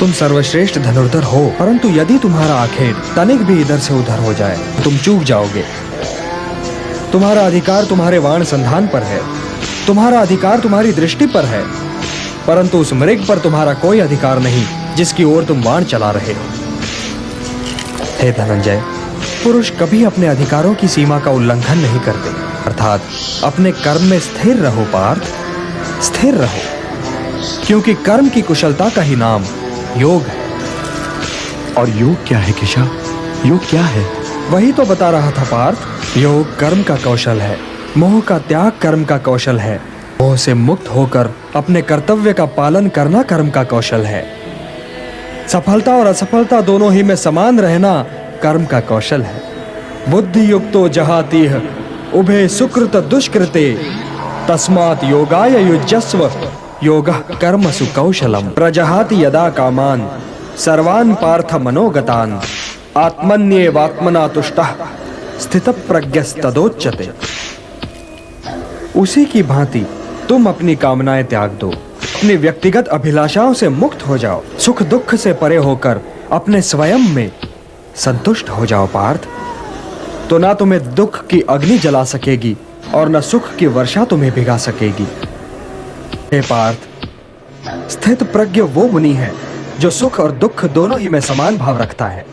तुम सर्वश्रेष्ठ धनुर्धर हो, परंतु यदि तुम्हारा आखेट तनिक भी इधर से उधर हो जाए तो तुम चूक जाओगे। तुम्हारा अधिकार तुम्हारे वाण संधान पर है, तुम्हारा अधिकार तुम्हारी दृष्टि पर है, परंतु उस मृग पर तुम्हारा कोई अधिकार नहीं जिसकी ओर तुम वाण चला रहे हो। हे धनंजय, पुरुष कभी अपने अधिकारों की सीमा का उल्लंघन नहीं करते, अर्थात अपने कर्म में स्थिर रहो पार्थ, स्थिर रहो, क्योंकि कर्म की कुशलता का ही नाम योग है। और योग क्या है केशव? योग क्या है? वही तो बता रहा था पार्थ। योग कर्म का कौशल है, मोह का त्याग कर्म का कौशल है, मोह से मुक्त होकर अपने कर्तव्य का पालन करना कर्म का कौशल है। सफलता और असफलता दोनों ही में समान रहना कर्म का कौशल है। बुद्धि युक्तो जहातीह उभे सुकृत दुष्कृते तस्मात् योगाय युज्यस्व योगः कर्मसु कौशलम प्रजहाति यदा कामान सर्वान् पार्थ मनोगतान् आत्मन्येवात्मना तुष्टः स्थितप्रज्ञस्तदोच्यते। उसी की भांति तुम अपनी कामनाएं त्याग दो, अपनी व्यक्तिगत अभिलाषाओं से मुक्त हो जाओ, सुख दुख से परे होकर अपने स्वयं में संतुष्ट हो जाओ पार्थ। तो ना तुम्हें दुख की अग्नि जला सकेगी और न सुख की वर्षा तुम्हें भिगा सकेगी। हे पार्थ, स्थित प्रज्ञ वो मुनि है जो सुख और दुख दोनों ही में समान भाव रखता है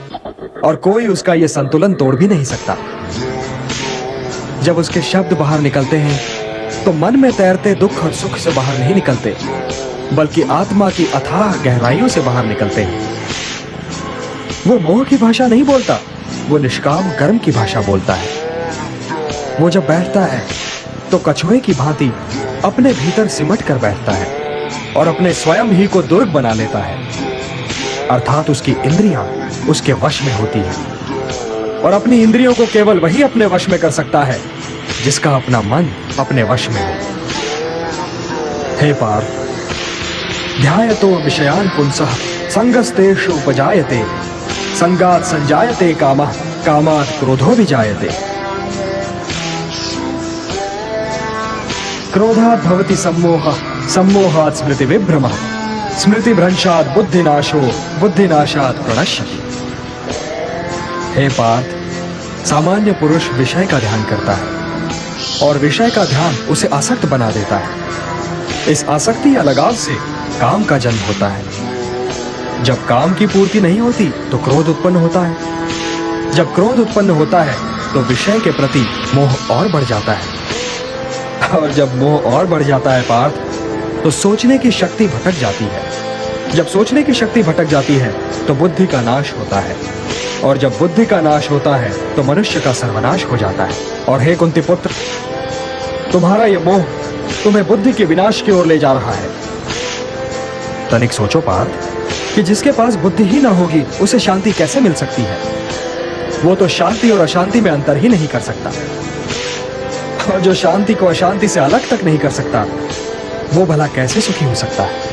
और कोई उसका ये संतुलन तोड़ भी नहीं सकता। जब उसके शब्द बाहर निकलते हैं तो मन में तैरते दुख और सुख से बाहर नहीं निकलते, बल्कि आत्मा की अथाह गहराइयों से बाहर निकलते हैं। वो मोह की भाषा नहीं बोलता, वो निष्काम कर्म की भाषा बोलता है। वो जब बैठता है तो कछुए की भांति अपने भीतर सिमट कर बैठता है और अपने स्वयं ही को दुर्ग बना लेता है, अर्थात उसकी इंद्रियां उसके वश में होती है। और अपनी इंद्रियों को केवल वही अपने वश में कर सकता है जिसका अपना मन अपने वश में हो। हे पार्थ, ध्यायतो विषयान् पुंसः संगस्तेषु उपजायते संगात् संजायते कामः कामात् क्रोधो विजायते। क्रोधात् भवति सम्मोहः सम्मोहात् स्मृति विभ्रमः स्मृति भ्रंशात् बुद्धिनाशो बुद्धिनाशात् प्रणश्यति। हे पार्थ, सामान्य पुरुष विषय का ध्यान करता है और विषय का ध्यान उसे आसक्त बना देता है। इस आसक्ति या लगाव से काम का जन्म होता है। जब काम की पूर्ति नहीं होती तो क्रोध उत्पन्न होता है। जब क्रोध उत्पन्न होता है तो विषय के प्रति मोह और बढ़ जाता है, और जब मोह और बढ़ जाता है पार्थ, तो सोचने की शक्ति भटक जाती है। जब सोचने की शक्ति भटक जाती है तो बुद्धि का नाश होता है, और जब बुद्धि का नाश होता है तो मनुष्य का सर्वनाश हो जाता है। और हे कुंती पुत्र, तुम्हारा यह मोह तुम्हें बुद्धि के विनाश की ओर ले जा रहा है। तनिक सोचो पार्थ कि जिसके पास बुद्धि ही ना होगी उसे शांति कैसे मिल सकती है? वो तो शांति और अशांति में अंतर ही नहीं कर सकता, और जो शांति को अशांति से अलग तक नहीं कर सकता वो भला कैसे सुखी हो सकता है?